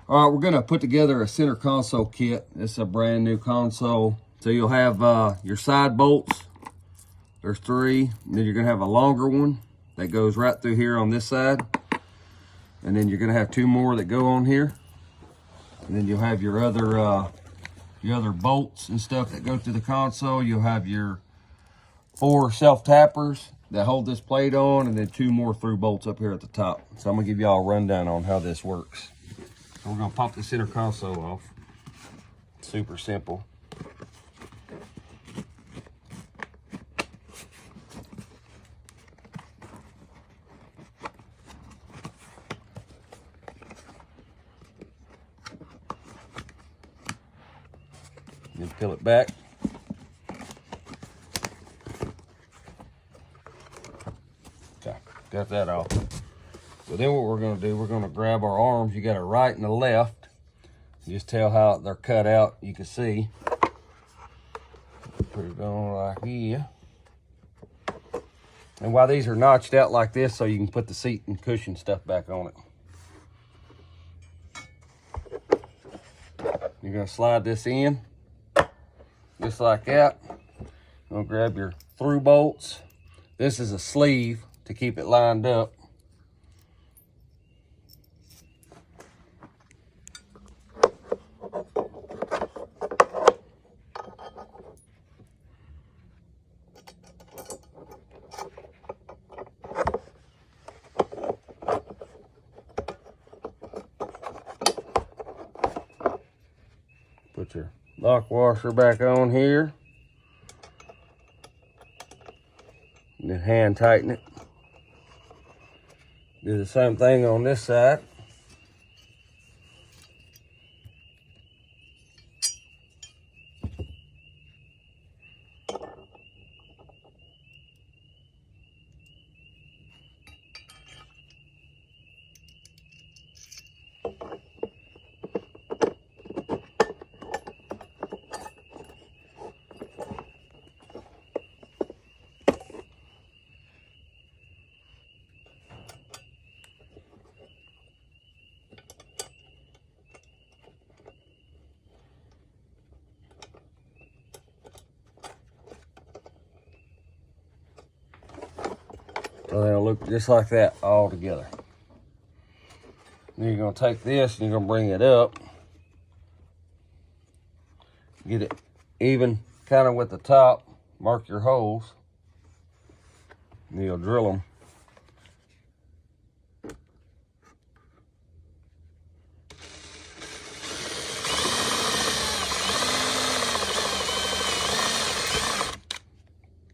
All right, we're gonna put together a center console kit. This is a brand new console. So you'll have your side bolts. There's 3. And then you're gonna have a longer one that goes right through here on this side. And then you're gonna have 2 more that go on here. And then you'll have your other bolts and stuff that go through the console. You'll have your 4 self-tappers that hold this plate on, and then 2 more through bolts up here at the top. So I'm gonna give y'all a rundown on how this works. So we're gonna pop the center console off. Super simple. Then peel it back. Okay, got that off. So then what we're gonna do, we're gonna grab our arms. You got a right and a left. Just tell how they're cut out, you can see. Put it on like here. And why these are notched out like this, so you can put the seat and cushion stuff back on it. You're gonna slide this in, just like that. You're gonna grab your through bolts. This is a sleeve to keep it lined up. Put your lock washer back on here. And then hand tighten it. Do the same thing on this side. So they'll look just like that all together. Then you're gonna take this and you're gonna bring it up. Get it even kind of with the top. Mark your holes. And you'll drill them